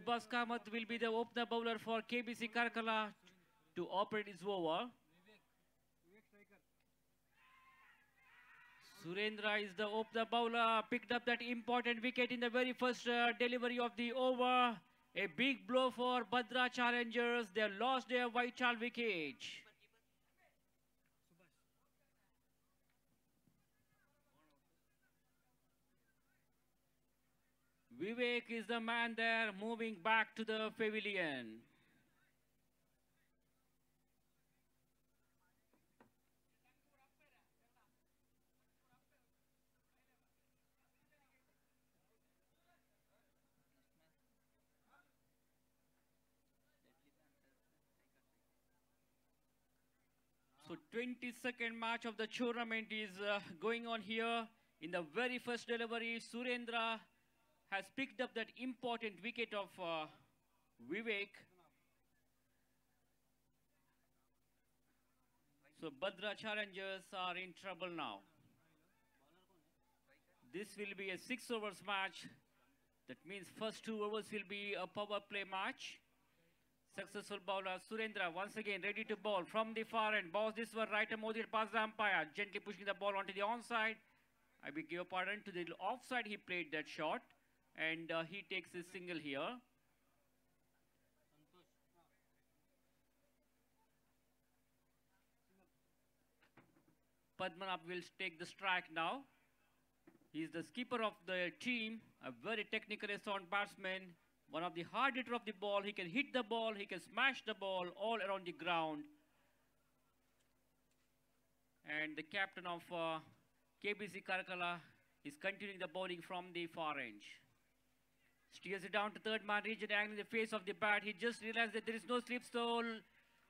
Subhas Kamath will be the opener bowler for KBC Karkala to operate his over. Surendra is the opener bowler, picked up that important wicket in the very first delivery of the over. A big blow for BHADRA challengers. They lost their vital wicket. Vivek is the man there, moving back to the pavilion. So 22nd match of the tournament is going on here. In the very first delivery, Surendra has picked up that important wicket of Vivek. So BHADRA challengers are in trouble now. This will be a 6 overs match. That means first 2 overs will be a power play match. Successful bowler Surendra once again ready to bowl from the far end. Balls this one right Modir past the umpire. Gently pushing the ball onto the onside. I beg your pardon, to the offside he played that shot. And he takes a single here. Padmanabh will take the strike now. He is the skipper of the team, a very technically sound batsman. One of the hard hitter of the ball. He can hit the ball, he can smash the ball all around the ground. And the captain of KBC Karkala is continuing the bowling from the far range. Steers it down to third man region, angling the face of the bat. He just realized that there is no slip stole.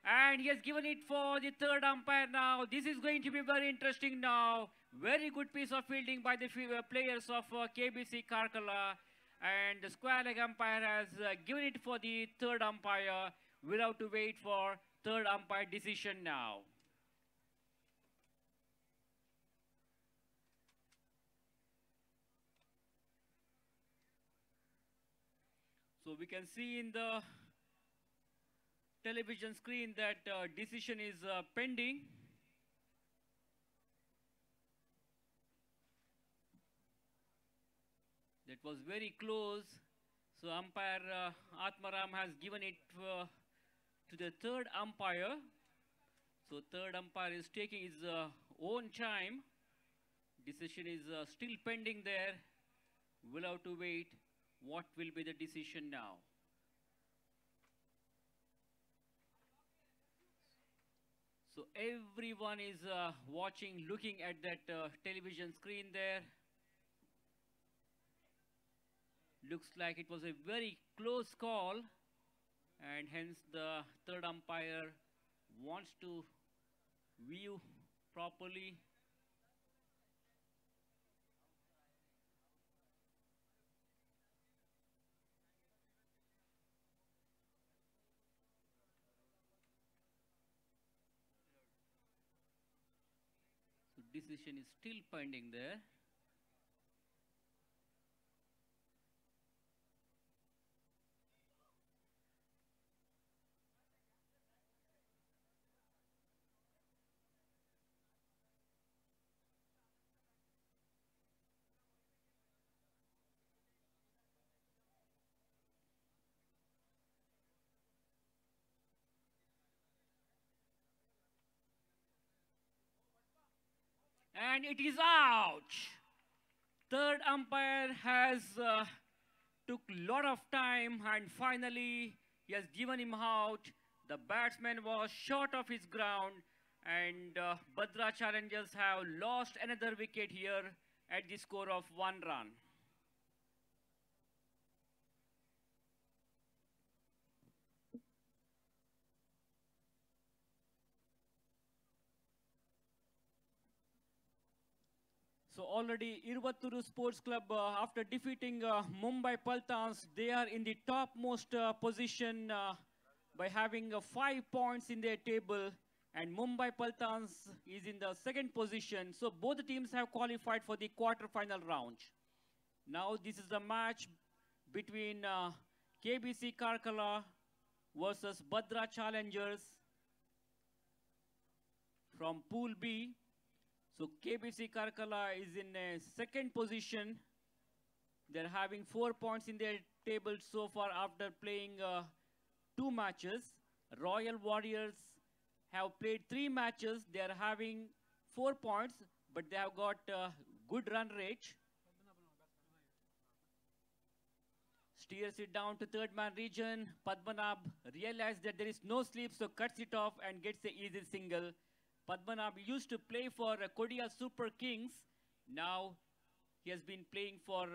And he has given it for the third umpire now. This is going to be very interesting now. Very good piece of fielding by the players of KBC Karkala. And the square leg umpire has given it for the third umpire. We'll have to wait for third umpire decision now. So we can see in the television screen that decision is pending. That was very close. So umpire Atmaram has given it to the third umpire. So third umpire is taking his own time. Decision is still pending there. We'll have to wait. What will be the decision now? So everyone is watching, looking at that television screen there. Looks like it was a very close call, and hence the third umpire wants to view properly. So decision is still pending there. And it is out. Third umpire has took lot of time, and finally he has given him out. The batsman was short of his ground, and BHADRA challengers have lost another wicket here at the score of 1 run. So already Irvatturu Sports Club, after defeating Mumbai Paltans, they are in the topmost position by having 5 points in their table. And Mumbai Paltans is in the second position. So both the teams have qualified for the quarter-final round. Now this is the match between KBC Karkala versus BHADRA Challengers from Pool B. So KBC Karkala is in a second position. They're having 4 points in their table so far after playing 2 matches. Royal Warriors have played 3 matches. They are having 4 points, but they have got good run rate. Steers it down to third man region. Padmanabh realized that there is no sleep, so cuts it off and gets the easy single. Padmanabh used to play for Kodia Super Kings. Now he has been playing for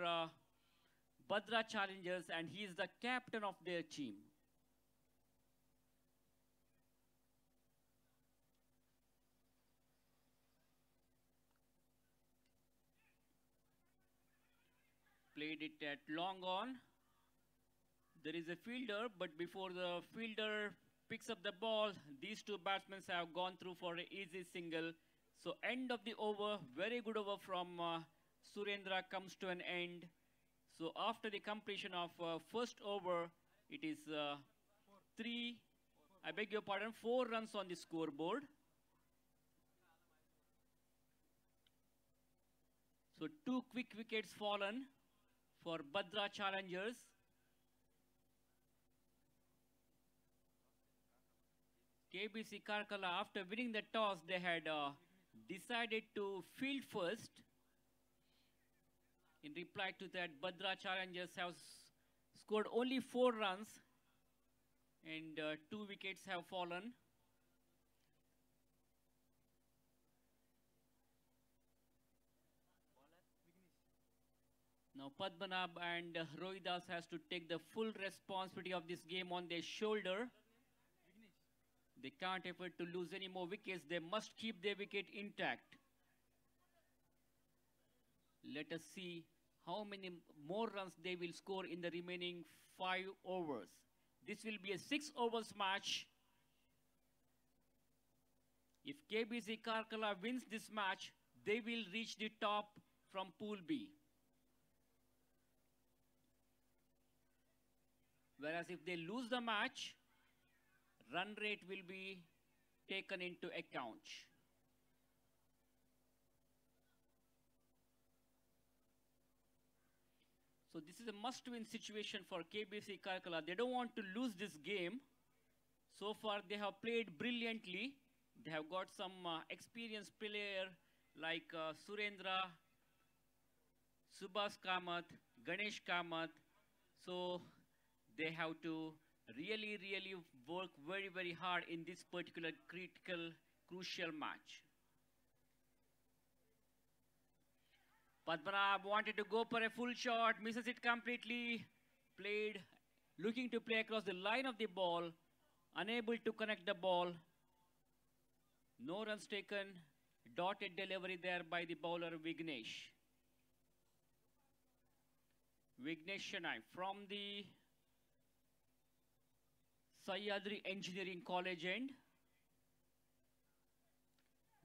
BHADRA Challengers, and he is the captain of their team. Played it at long on. There is a fielder, but before the fielder picks up the ball, these 2 batsmen have gone through for an easy single. So end of the over, very good over from Surendra comes to an end. So after the completion of first over, it is 4 runs on the scoreboard. So 2 quick wickets fallen for BHADRA Challengers. KBC Karkala, after winning the toss, they had decided to field first. In reply to that, BHADRA Challengers have scored only 4 runs and 2 wickets have fallen. Now Padmanabh and Rohidas has to take the full responsibility of this game on their shoulder. They can't afford to lose any more wickets. They must keep their wicket intact. Let us see how many more runs they will score in the remaining 5 overs. This will be a 6 overs match. If KBC Karkala wins this match, they will reach the top from Pool B. Whereas if they lose the match, run rate will be taken into account. So this is a must-win situation for KBC Karkala. They don't want to lose this game. So far they have played brilliantly. They have got some experienced player like Surendra, Subhas Kamath, Ganesh Kamath. So they have to really work very hard in this particular critical, crucial match. Padmanabh wanted to go for a full shot, misses it completely. Played, looking to play across the line of the ball, unable to connect the ball. No runs taken, dotted delivery there by the bowler Vignesh. Vignesh Shenoy from the SAHYADRI Engineering College end.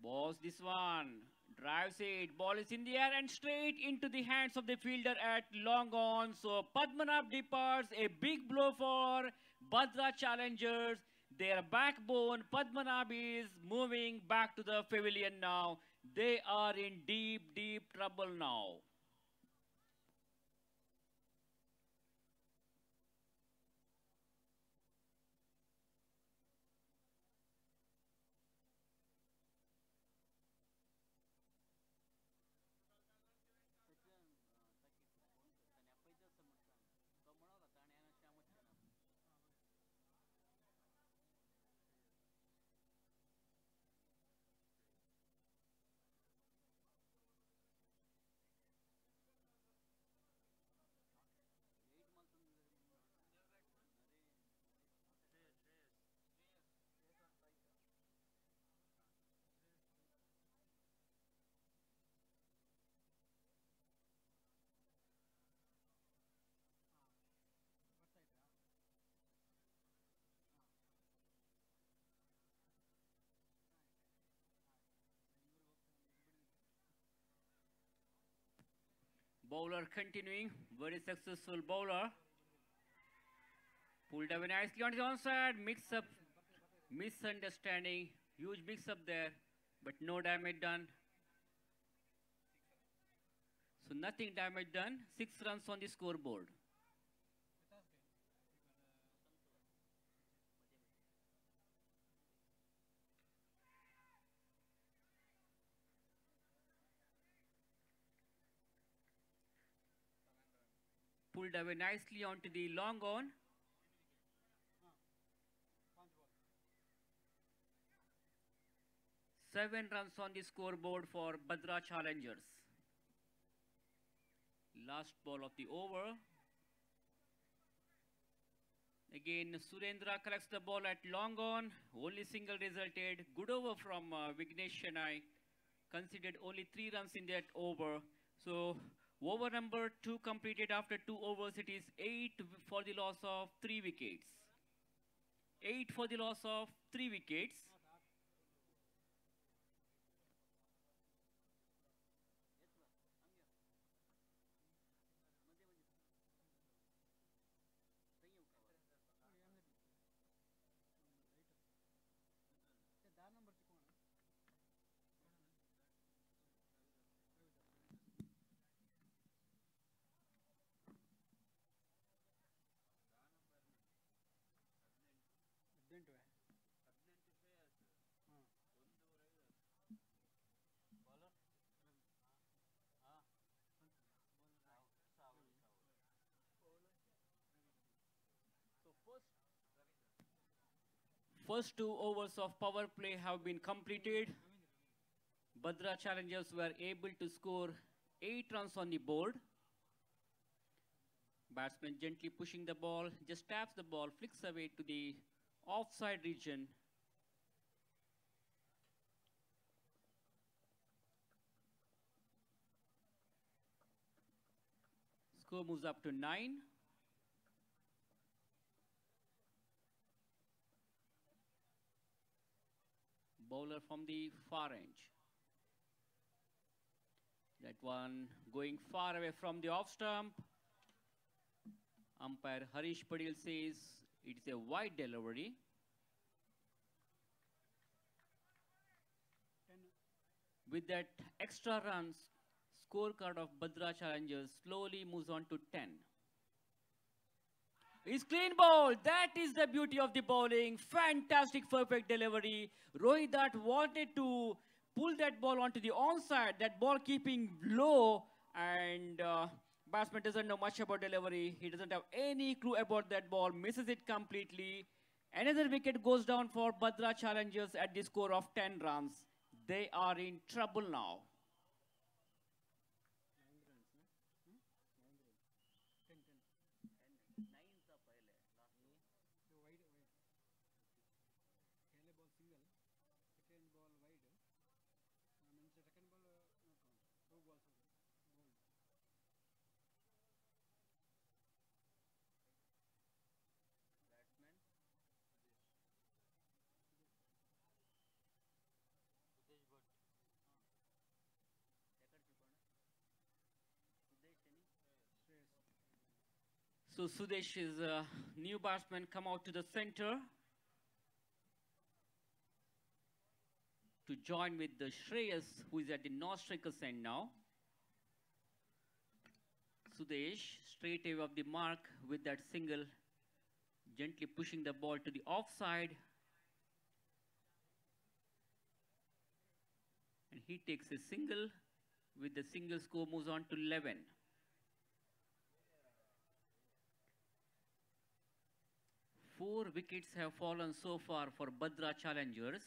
Balls this one. Drives it. Ball is in the air and straight into the hands of the fielder at long on. So Padmanabh departs. A big blow for BHADRA Challengers. Their backbone, Padmanabh, is moving back to the pavilion now. They are in deep trouble now. Bowler continuing, very successful bowler. Pulled away nicely on the onside. Mix up, misunderstanding. Huge mix up there, but no damage done. So nothing damage done. 6 runs on the scoreboard. Pulled away nicely onto the long on. 7 runs on the scoreboard for BHADRA Challengers. Last ball of the over. Again, Surendra collects the ball at long on. Only single resulted. Good over from Vignesh Chennai. Considered only 3 runs in that over. So, over number 2 completed after 2 overs. It is 8 for the loss of 3 wickets. 8 for the loss of 3 wickets. First 2 overs of power play have been completed. BHADRA Challengers were able to score 8 runs on the board. Batsman gently pushing the ball, just taps the ball, flicks away to the offside region. Score moves up to 9. Bowler from the far range. That one going far away from the off stump. Umpire Harish Patel says it's a wide delivery. With that extra runs, scorecard of BHADRA Challengers slowly moves on to 10. It's clean ball. That is the beauty of the bowling. Fantastic, perfect delivery. Rohit Dutt wanted to pull that ball onto the onside. That ball keeping low, and batsman doesn't know much about delivery. He doesn't have any clue about that ball. Misses it completely. Another wicket goes down for BHADRA Challengers at the score of 10 runs. They are in trouble now. So Sudesh is a new batsman come out to the center to join with the Shreyas, who is at the non-striker's end now. Sudesh straight away of the mark with that single, gently pushing the ball to the offside. And he takes a single. With the single, score moves on to 11. Four wickets have fallen so far for BHADRA Challengers.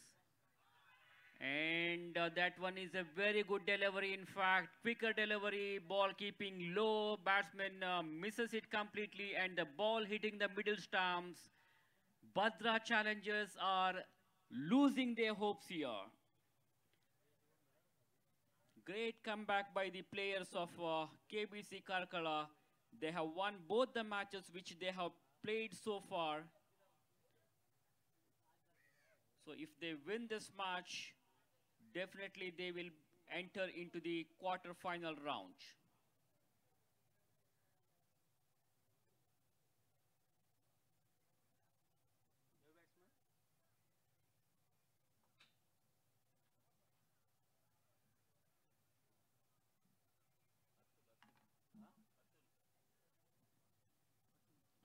And that one is a very good delivery. In fact, quicker delivery, ball keeping low. Batsman misses it completely, and the ball hitting the middle stumps. BHADRA Challengers are losing their hopes here. Great comeback by the players of KBC Karkala. They have won both the matches which they have played so far. So if they win this match, definitely they will enter into the quarter-final round.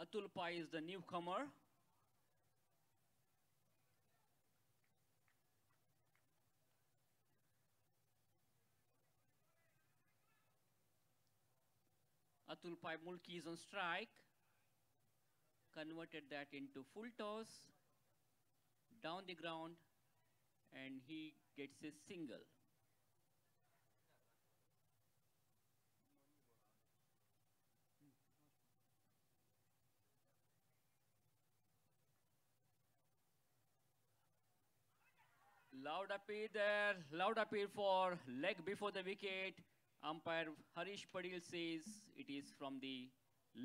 Atul Pai is the newcomer. Atul Pai Mulki is on strike. Converted that into full toss. Down the ground. And he gets a single. Loud appeal there. Loud appeal for leg before the wicket. Umpire Harish Padil says it is from the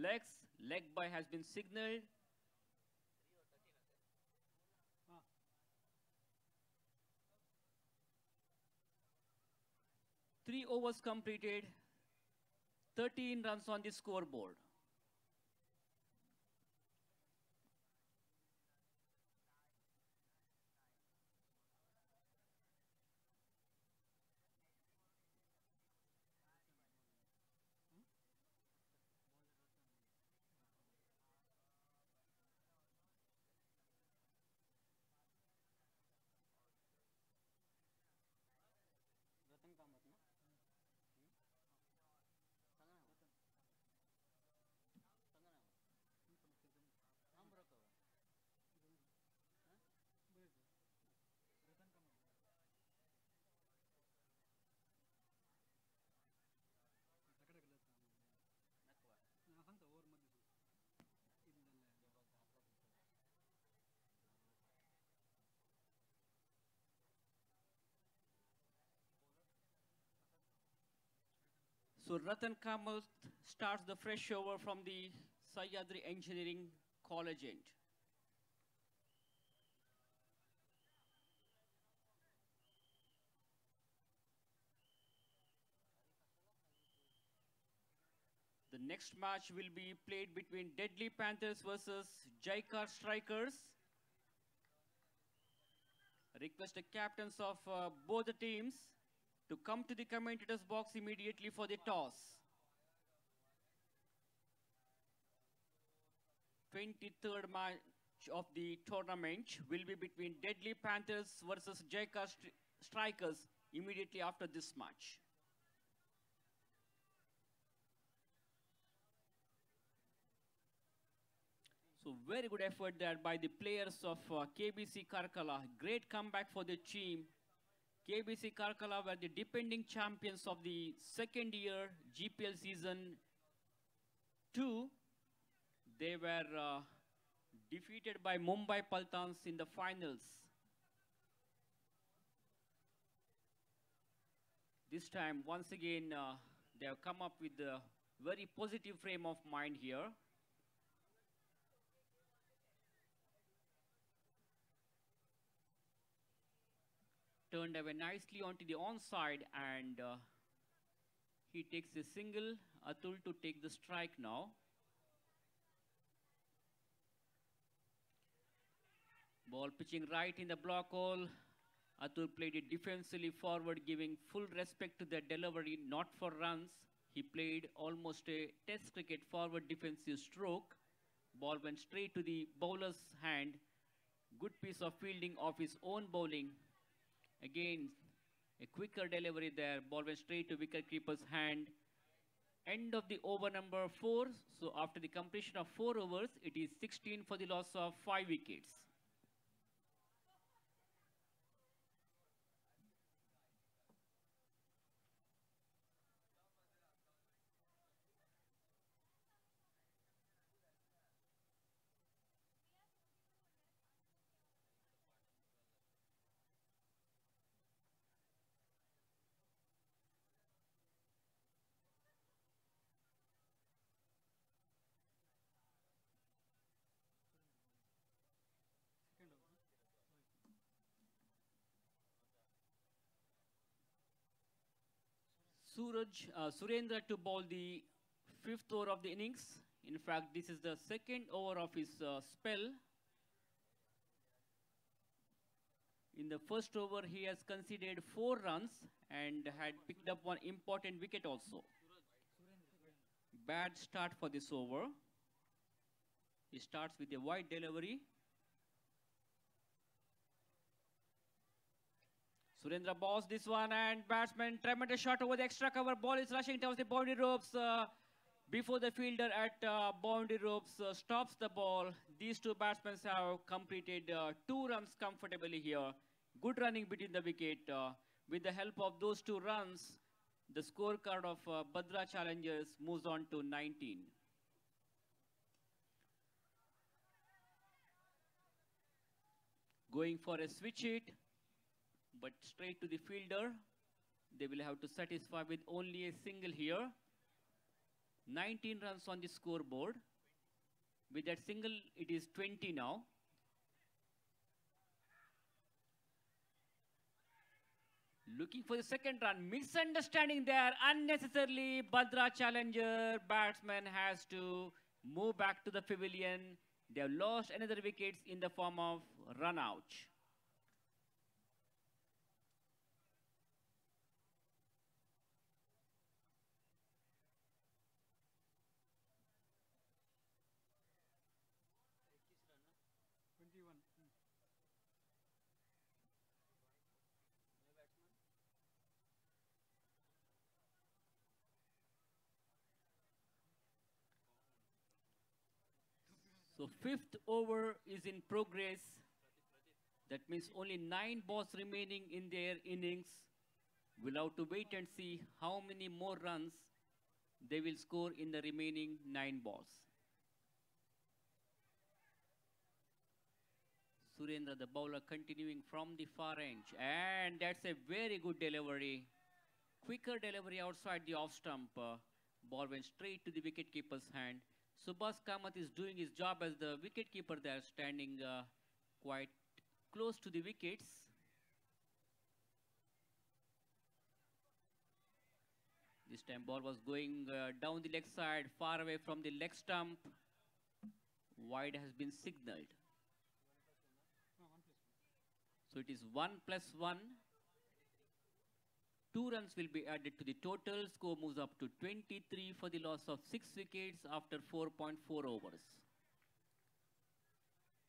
legs. Leg by has been signaled. Three overs completed. 13 runs on the scoreboard. So Ratan Kamath starts the fresh over from the Sahyadri Engineering College end. The next match will be played between Deadly Panthers versus Jaikar Strikers. Request the captains of both the teams to come to the commentators box immediately for the toss. 23rd match of the tournament will be between Deadly Panthers versus Jaikar Strikers immediately after this match. So very good effort there by the players of KBC Karkala. Great comeback for the team. KBC Karkala were the defending champions of the second year GPL season 2. They were defeated by Mumbai Paltans in the finals. This time, once again, they have come up with a very positive frame of mind here. Turned away nicely onto the onside, and he takes a single. Atul to take the strike now. Ball pitching right in the block hole. Atul played it defensively forward, giving full respect to the delivery, not for runs. He played almost a test cricket forward defensive stroke. Ball went straight to the bowler's hand. Good piece of fielding of his own bowling. Again, a quicker delivery there. Ball went straight to wicketkeeper's hand. End of the over number 4. So after the completion of 4 overs, it is 16 for the loss of 5 wickets. Surendra to bowl the 5th over of the innings. In fact, this is the 2nd over of his spell. In the first over, he has conceded 4 runs and had picked up one important wicket also. Bad start for this over. He starts with a wide delivery. Surendra balls this one, and batsman tremendous shot over the extra cover. Ball is rushing towards the boundary ropes. Before the fielder at boundary ropes stops the ball. These two batsmen have completed 2 runs comfortably here. Good running between the wicket. With the help of those 2 runs, the scorecard of BHADRA Challengers moves on to 19. Going for a switch hit, but straight to the fielder. They will have to satisfy with only a single here. 19 runs on the scoreboard. With that single, it is 20 now. Looking for the second run. Misunderstanding there. Unnecessarily, BHADRA Challenger batsman has to move back to the pavilion. They have lost another wickets in the form of run out. So 5th over is in progress. That means only 9 balls remaining in their innings. We'll have to wait and see how many more runs they will score in the remaining 9 balls. Surendra, the bowler, continuing from the far range. And that's a very good delivery. Quicker delivery outside the off stump. Ball went straight to the wicketkeeper's hand. Subhash Kamath is doing his job as the wicketkeeper there, standing quite close to the wickets. This time ball was going down the leg side, far away from the leg stump. Wide has been signaled. So it is 1+1. 2 runs will be added to the total. Score moves up to 23 for the loss of 6 wickets after 4.4 overs.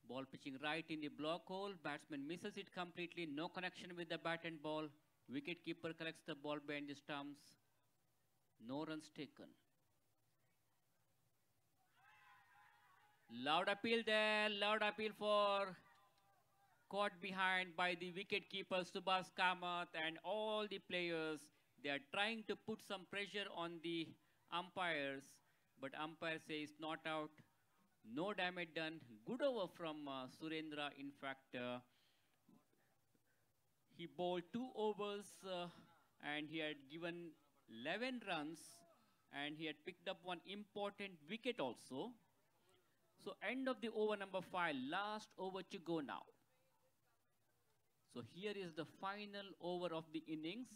Ball pitching right in the block hole. Batsman misses it completely. No connection with the bat and ball. Wicketkeeper collects the ball behind the stumps. No runs taken. Loud appeal there. Loud appeal for caught behind by the wicketkeeper Subhash Kamath and all the players. They are trying to put some pressure on the umpires, but umpire says not out. No damage done. Good over from Surendra. In fact, he bowled 2 overs and he had given 11 runs and he had picked up 1 important wicket also. So end of the over number 5, last over to go now. So here is the final over of the innings.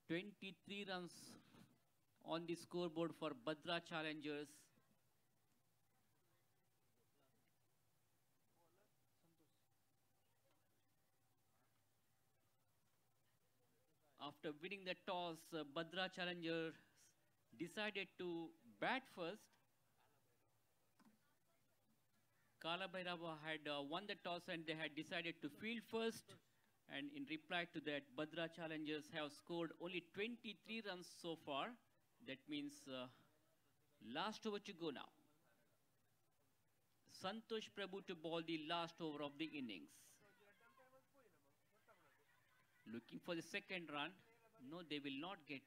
23 runs on the scoreboard for BHADRA Challengers. After winning the toss, BHADRA Challengers decided to bat first. KALABHAIRAVA had won the toss and they had decided to field first. And in reply to that, BHADRA Challengers have scored only 23 runs so far. That means last over to go now. Santosh Prabhu to bowl the last over of the innings. Looking for the second run. No, they will not get.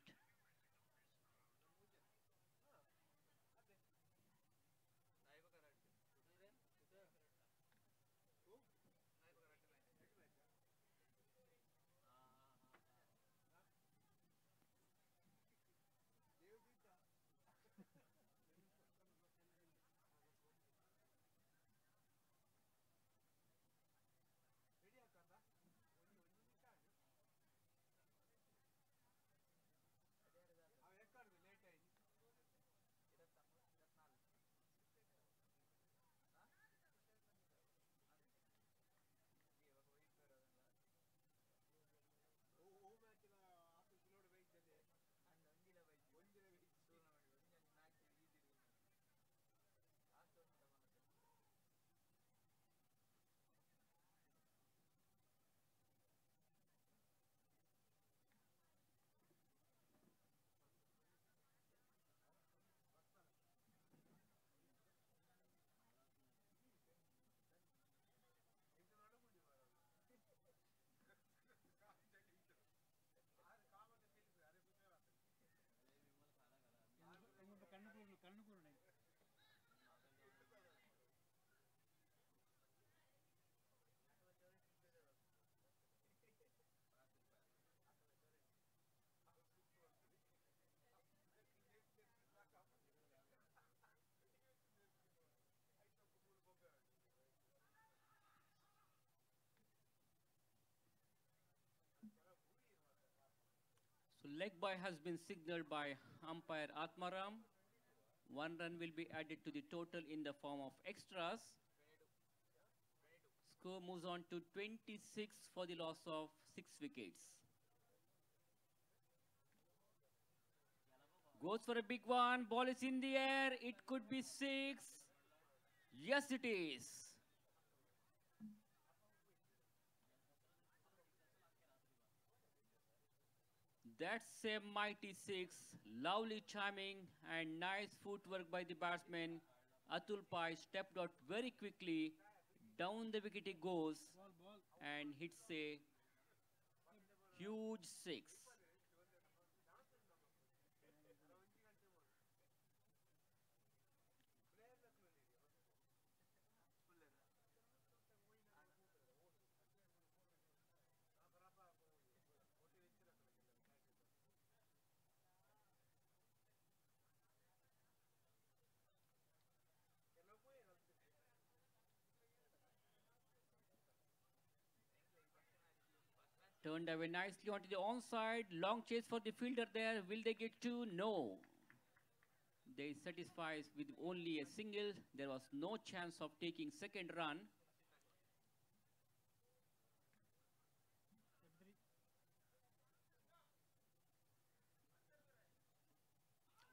leg bye has been signaled by umpire Atmaram. 1 run will be added to the total in the form of extras. Score moves on to 26 for the loss of 6 wickets. Goes for a big one. Ball is in the air. It could be 6. Yes, it is. That's a mighty 6. Lovely timing and nice footwork by the batsman. Atul Pai stepped out very quickly. Down the wicket it goes and hits a huge 6. Turned away nicely onto the onside. Long chase for the fielder there. Will they get 2? No. They satisfies with only a single. There was no chance of taking second run.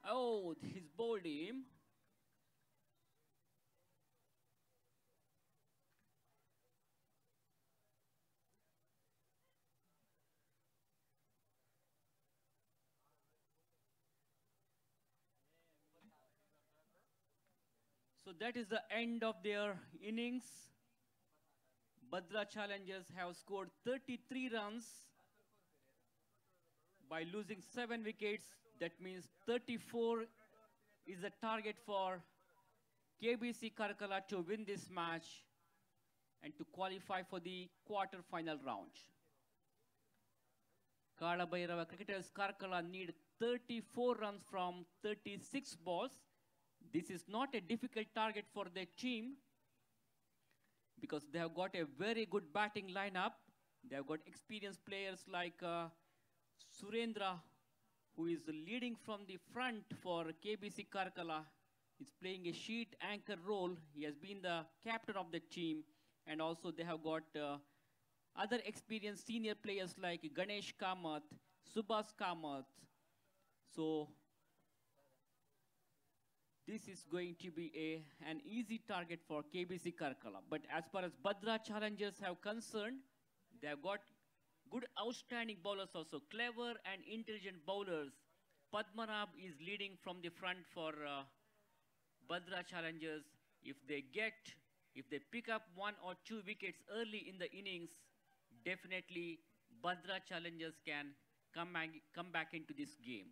Oh, he's bowled him. So that is the end of their innings. BHADRA Challengers have scored 33 runs by losing 7 wickets. That means 34 is the target for KBC Karkala to win this match and to qualify for the quarter-final round. KALABHAIRAVA cricketers Karkala need 34 runs from 36 balls. This is not a difficult target for their team because they have got a very good batting lineup. They have got experienced players like Surendra, who is leading from the front for KBC Karkala. He's playing a sheet anchor role. He has been the captain of the team. And also they have got other experienced senior players like Ganesh Kamath, Subhas Kamath. So this is going to be an easy target for KBC Karkala. But as far as BHADRA Challengers have concerned, they have got good outstanding bowlers also, clever and intelligent bowlers. Padmanabh is leading from the front for BHADRA Challengers. If they pick up 1 or 2 wickets early in the innings, definitely BHADRA Challengers can come back into this game.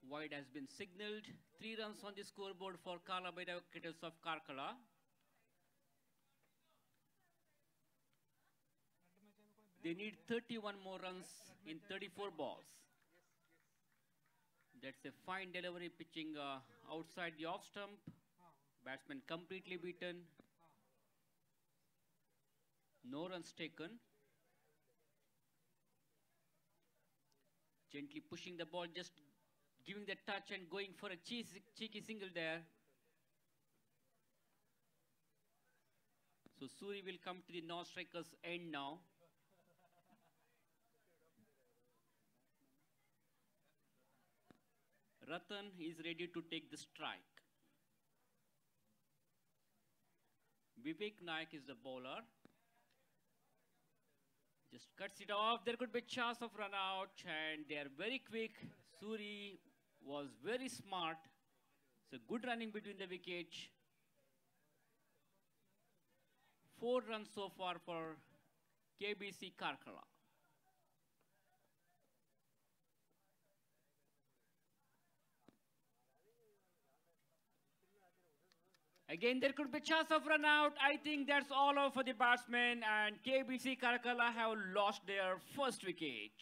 Wide has been signaled. 3 runs on the scoreboard for KALABHAIRAVA cricketers of Karkala. They need 31 more runs in 34 balls. That's a fine delivery, pitching outside the off stump. Batsman completely beaten. No runs taken. Gently pushing the ball, just giving the touch and going for a cheeky single there. So Suri will come to the non-striker's end now. Ratan is ready to take the strike. Vivek Naik is the bowler. Just cuts it off. There could be a chance of run out, and they are very quick. Suri was very smart. So good running between the wickets. 4 runs so far for KBC Karkala. Again, there could be a chance of run out. I think that's all over for the batsmen, and KBC Karkala have lost their first wicket.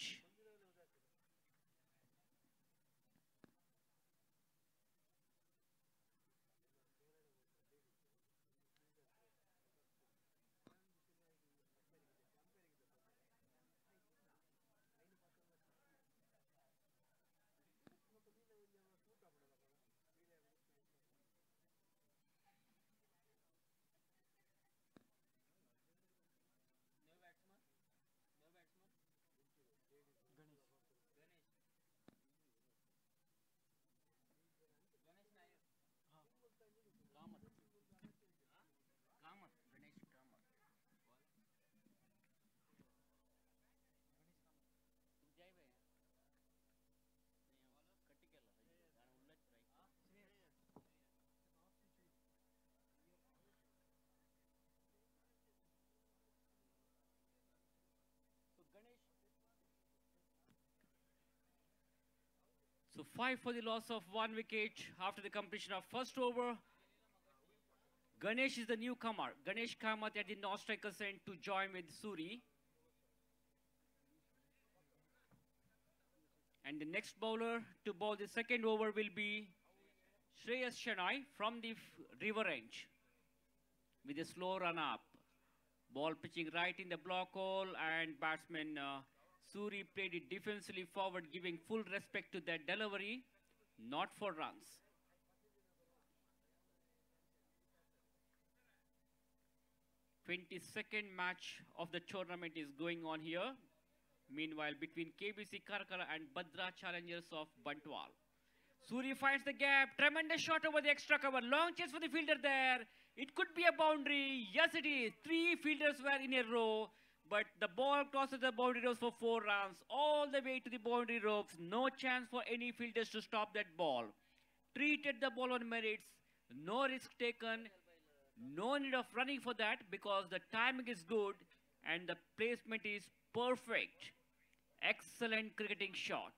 So 5 for the loss of 1 wicket after the completion of first over. Ganesh is the newcomer. Ganesh Kamath at the non-striker's end to join with Suri. And the next bowler to bowl the second over will be Shreyas Shenoy from the river range with a slow run up. Ball pitching right in the block hole, and batsman Suri played it defensively forward, giving full respect to that delivery, not for runs. The 22nd match of the tournament is going on here. Meanwhile, between KBC Karkala and BHADRA challengers of Bantwal. Suri finds the gap. Tremendous shot over the extra cover. Long chase for the fielder there. It could be a boundary. Yes, it is. 3 fielders were in a row. But the ball crosses the boundary ropes for 4 runs. All the way to the boundary ropes. No chance for any fielders to stop that ball. Treated the ball on merits. No risk taken. No need of running for that because the timing is good and the placement is perfect. Excellent cricketing shot.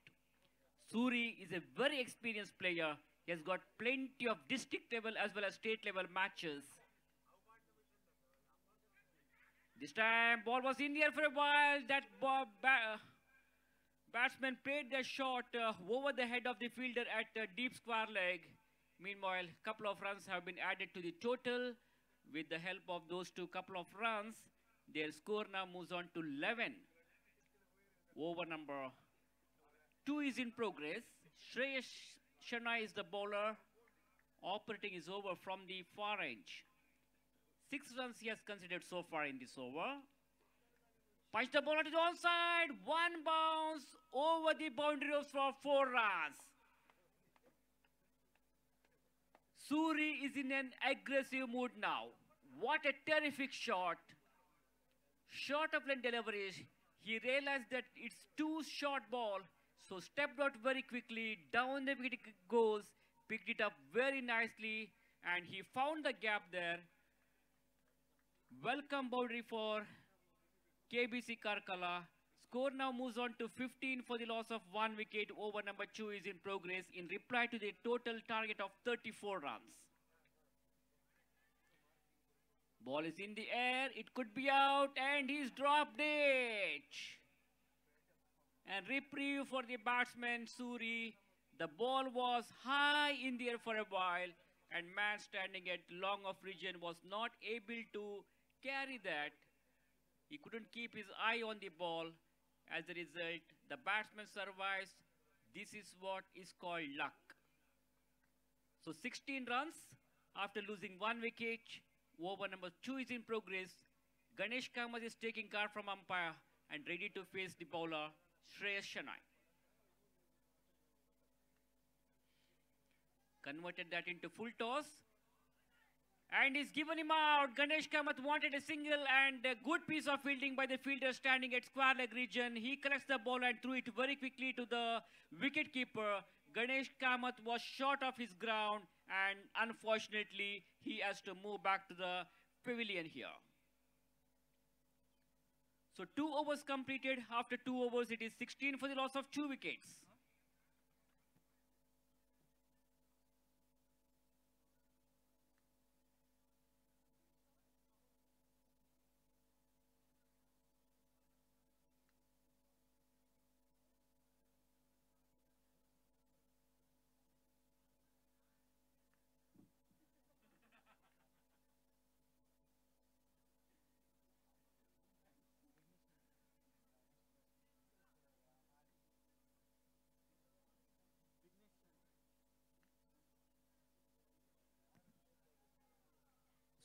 Suri is a very experienced player. He has got plenty of district level as well as state level matches. This time ball was in the air for a while. That batsman played the shot over the head of the fielder at deep square leg. Meanwhile, a couple of runs have been added to the total. With the help of those couple of runs, their score now moves on to 11. Over number 2 is in progress. Shreyas Shenoy is the bowler. Operating is over from the far range. 6 runs he has considered so far in this over. Punch the ball to the onside. 1 bounce over the boundary ropes for 4 runs. Suri is in an aggressive mood now. What a terrific shot. Short of lane delivery. He realized that it's too short ball. So stepped out very quickly. Down the wicket it goes. Picked it up very nicely. And he found the gap there. Welcome boundary for KBC Karkala. score now moves on to 15 for the loss of 1 wicket. Over number 2 is in progress in reply to the total target of 34 runs. Ball is in the air, it could be out, and he's dropped it. And reprieve for the batsman Suri. The ball was high in the air for a while, and man standing at long off region was not able to carry that. He couldn't keep his eye on the ball. As a result, the batsman survives. This is what is called luck. So 16 runs after losing 1 wicket. Over number 2 is in progress. Ganesh Kamath is taking card from umpire and ready to face the bowler, Shreyas Shanai. Converted that into full toss. And he's given him out. Ganesh Kamath wanted a single, and a good piece of fielding by the fielder standing at square leg region. He collects the ball and threw it very quickly to the wicket keeper. Ganesh Kamath was short of his ground, and unfortunately he has to move back to the pavilion here. So 2 overs completed. After 2 overs it is 16 for the loss of 2 wickets.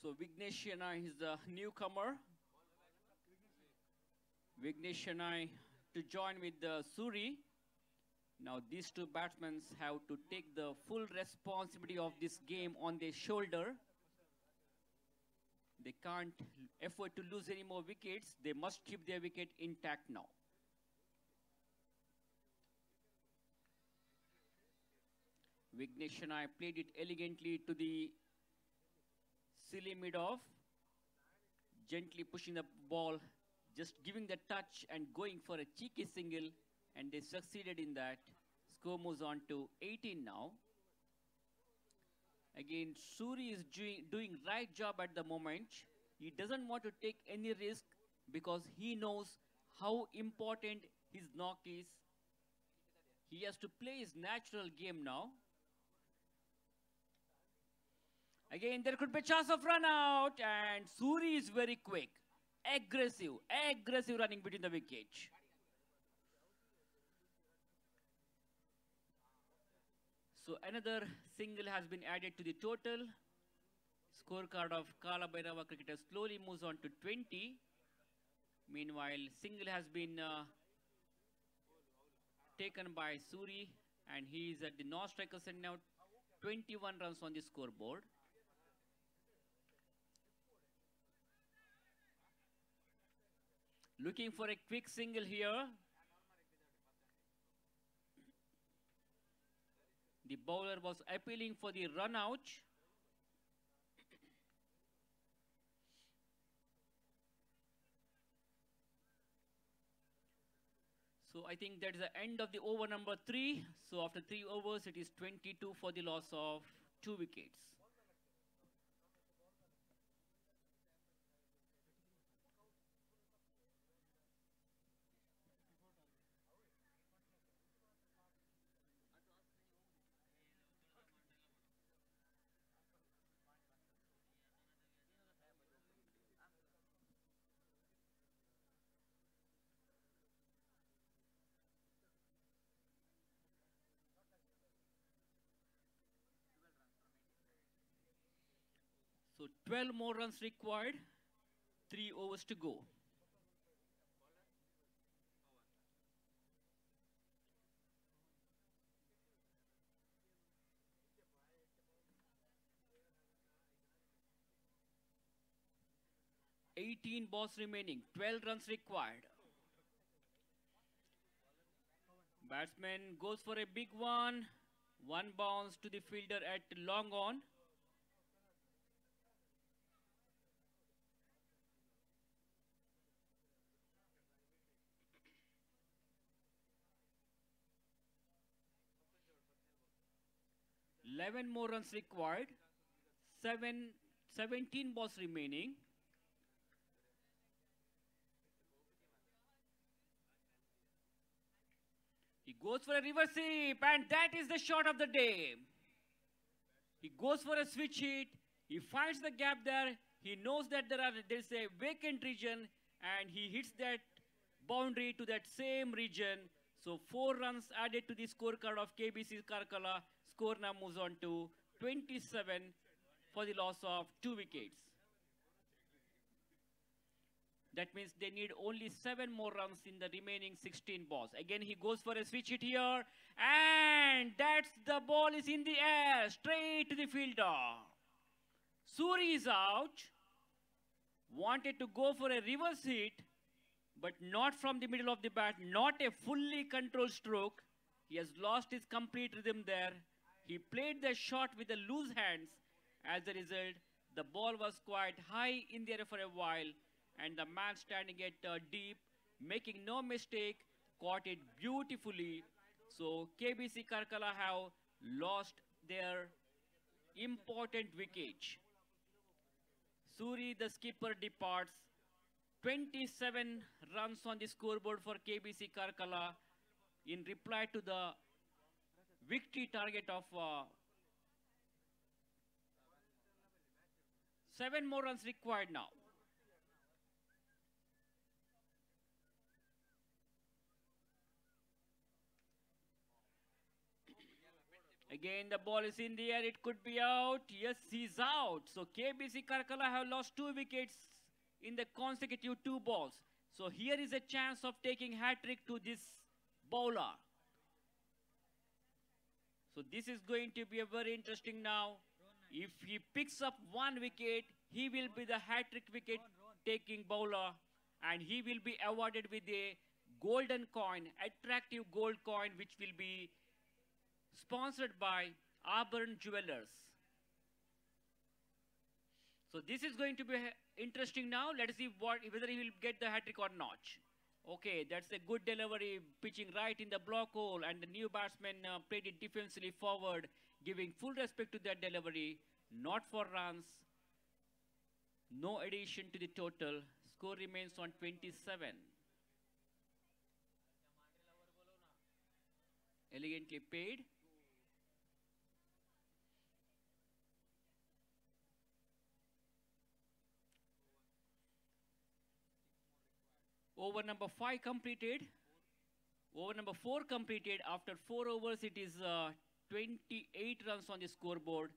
So Vignesh Shanai is the newcomer. Vignesh Shanai to join with Suri. Now these two batsmen have to take the full responsibility of this game on their shoulder. They can't afford to lose any more wickets. They must keep their wicket intact now. Vignesh Shanai played it elegantly to the silly mid-off, gently pushing the ball, just giving the touch and going for a cheeky single, and they succeeded in that. Score moves on to 18 now. Again, Suri is doing right job at the moment. He doesn't want to take any risk because he knows how important his knock is. He has to play his natural game now. Again, there could be a chance of run out, and Suri is very quick. Aggressive running between the wicket. So another single has been added to the total. Scorecard of KALABHAIRAVA cricketers slowly moves on to 20. Meanwhile, single has been taken by Suri, and he is at the non-striker end now. 21 runs on the scoreboard. Looking for a quick single here. The bowler was appealing for the run out. So I think that is the end of the over number 3. So after 3 overs, it is 22 for the loss of 2 wickets. So 12 more runs required, 3 overs to go. $18 balls remaining, 12 runs required. Batsman goes for a big one. One bounce to the fielder at long on. 11 more runs required. 17 balls remaining. He goes for a reverse sweep, and that is the shot of the day. He goes for a switch hit. He finds the gap there. He knows that there's a vacant region, and he hits that boundary to that same region. So 4 runs added to the scorecard of KBC Karkala. Score now moves on to 27 for the loss of 2 wickets. That means they need only 7 more runs in the remaining 16 balls. Again, he goes for a switch hit here. And that's the ball is in the air, straight to the fielder. Suri is out. Wanted to go for a reverse hit, but not from the middle of the bat. Not a fully controlled stroke. He has lost his complete rhythm there. He played the shot with the loose hands. As a result, the ball was quite high in the air for a while. And the man standing at deep, making no mistake, caught it beautifully. So KBC Karkala have lost their important wicket. Suri, the skipper, departs. 27 runs on the scoreboard for KBC Karkala in reply to the victory target of 7 more runs required now. Again, the ball is in the air. It could be out. Yes, he's out. So KBC Karkala have lost 2 wickets in the consecutive 2 balls. So here is a chance of taking hat-trick to this bowler. So this is going to be a very interesting now. If he picks up 1 wicket, he will be the hat-trick wicket-taking bowler. And he will be awarded with a golden coin, attractive gold coin, which will be sponsored by Auburn Jewelers. So this is going to be interesting now. Let's see whether he will get the hat-trick or not. Okay, that's a good delivery, pitching right in the block hole, and the new batsman played it defensively forward, giving full respect to that delivery. Not for runs. No addition to the total. Score remains on 27. Elegantly paid. Over number 5 completed. Over number 4 completed. After 4 overs, it is 28 runs on the scoreboard.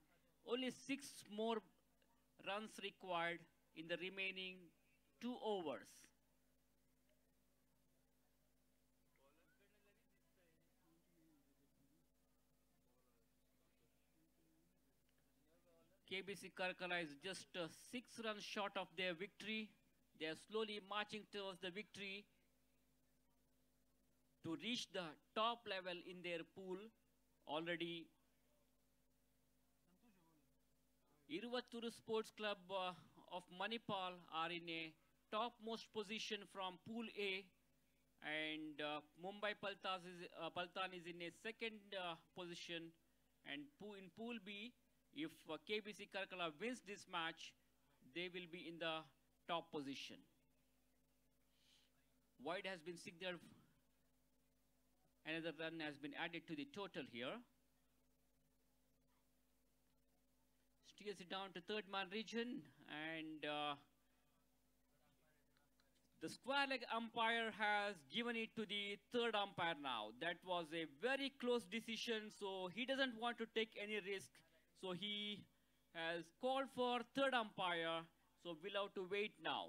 Only 6 more runs required in the remaining 2 overs. KBC Karkala is just 6 runs short of their victory. They are slowly marching towards the victory to reach the top level in their pool. Already, Iruvatturu Sports Club of Manipal are in a topmost position from Pool A, and Mumbai Paltan is in a second position, and in Pool B, if KBC Karkala wins this match, they will be in the top position. Wide has been signaled. Another run has been added to the total here. Steers it down to third man region, and the square leg umpire has given it to the third umpire now. That was a very close decision, so he doesn't want to take any risk. So he has called for third umpire, so we'll have to wait now.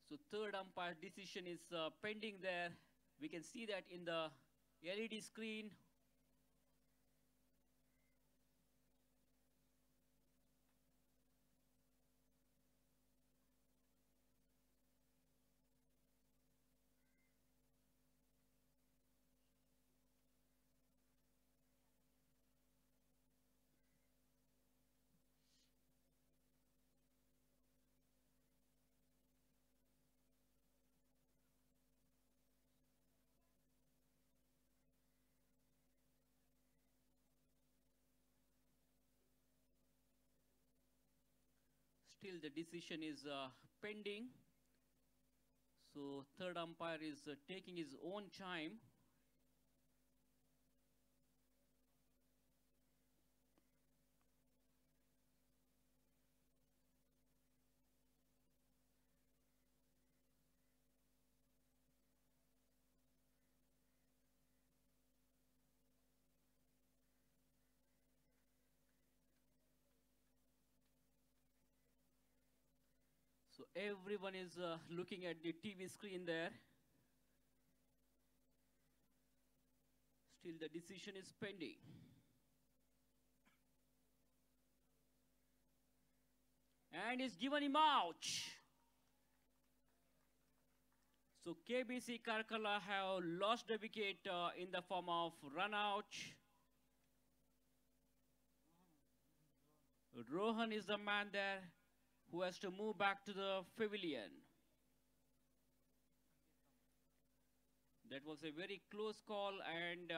So third umpire decision is pending there. We can see that in the LED screen. Still the decision is pending. So third umpire is taking his own time. So everyone is looking at the TV screen there. Still the decision is pending. And he's given him out. So KBC Karkala have lost the wicket in the form of run out. Rohan is the man there who has to move back to the pavilion. That was a very close call, and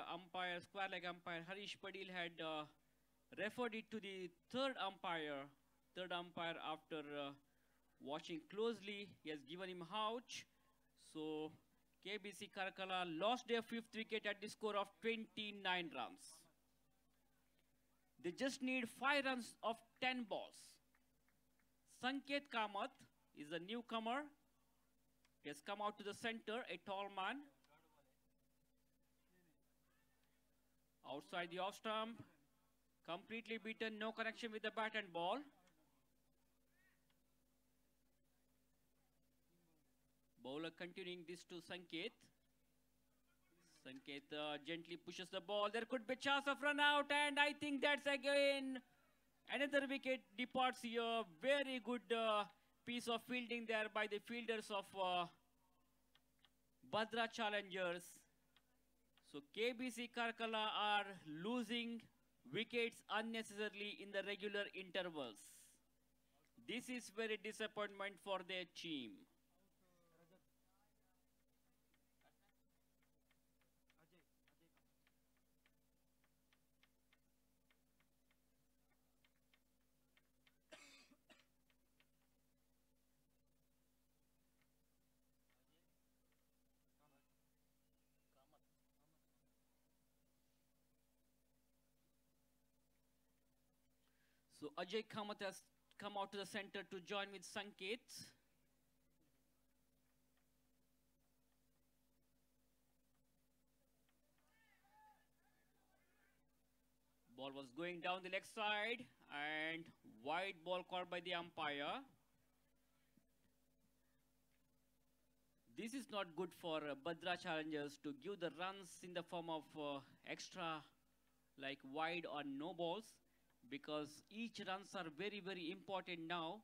square leg umpire Harish Padil had referred it to the third umpire. Third umpire, after watching closely, he has given him out. So KBC Karkala lost their fifth wicket at the score of 29 runs. They just need 5 runs of 10 balls. Sanket Kamath is a newcomer. He has come out to the center, a tall man. Outside the off stump, completely beaten, no connection with the bat and ball. Bowler continuing this to Sanket. Sanket gently pushes the ball. There could be a chance of run out, and I think that's again another wicket departs here. Very good piece of fielding there by the fielders of BHADRA Challengers. So KBC Karkala are losing wickets unnecessarily in the regular intervals. This is very disappointment for their team. So Ajay Kamath has come out to the center to join with Sanket. Ball was going down the leg side, and wide ball called by the umpire. This is not good for BHADRA Challengers to give the runs in the form of extra, like wide or no balls, because each runs are very, very important now.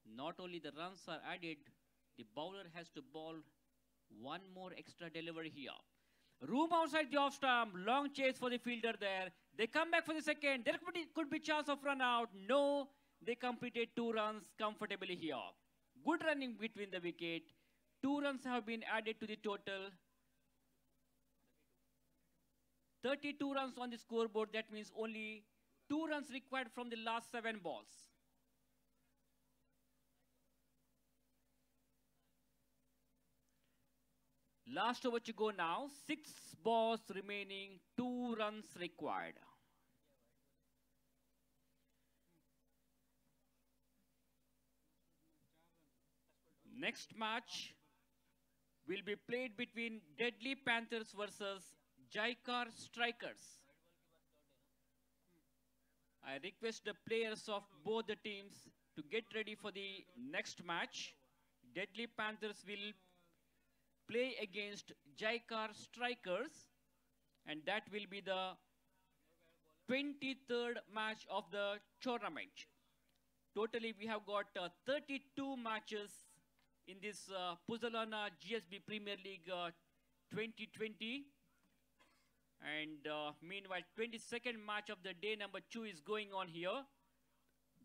Not only the runs are added, the bowler has to bowl one more extra delivery here. Room outside the off stump, long chase for the fielder there. They come back for the second. There could be chance of run out. No, they completed 2 runs comfortably here. Good running between the wicket. 2 runs have been added to the total. 32 runs on the scoreboard. That means only 2 runs required from the last 7 balls. Last over to go now. 6 balls remaining, 2 runs required. Next match will be played between Deadly Panthers versus Jaikar Strikers. I request the players of both the teams to get ready for the next match. Deadly Panthers will play against Jaikar Strikers, and that will be the 23rd match of the tournament. Totally, we have got 32 matches in this Puzalana GSB Premier League 2020. And meanwhile, 22nd match of the day number 2 is going on here.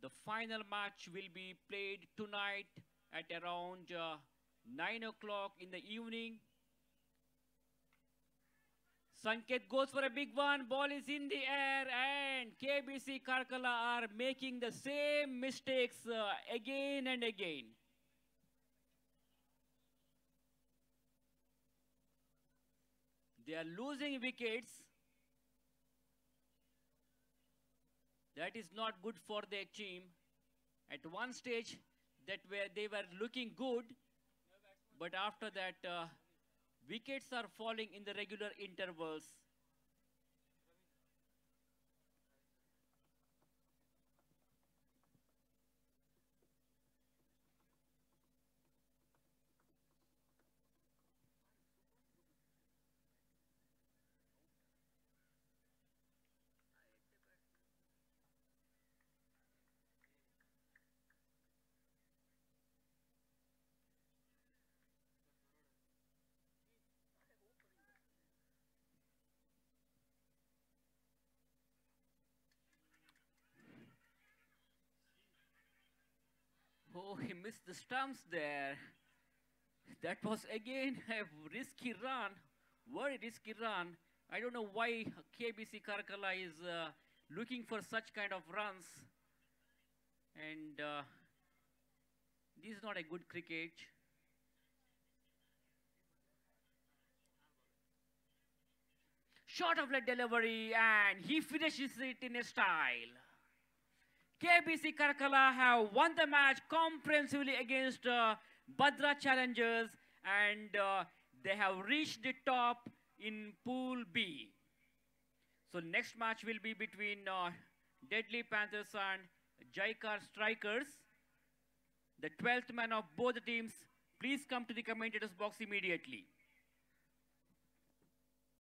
The final match will be played tonight at around 9 o'clock in the evening. Sanket goes for a big one. Ball is in the air, and KBC Karkala are making the same mistakes again and again. They are losing wickets. That is not good for their team. At one stage, they were looking good, but after that, wickets are falling in the regular intervals. Oh, he missed the stumps there. That was again a risky run, very risky run. I don't know why KBC Karkala is looking for such kind of runs. And this is not a good cricket. Short of leg delivery, and he finishes it in a style. KBC Karkala have won the match comprehensively against BHADRA challengers, and they have reached the top in Pool B. So next match will be between Deadly Panthers and Jaikar Strikers. The 12th man of both the teams, please come to the commentators box immediately.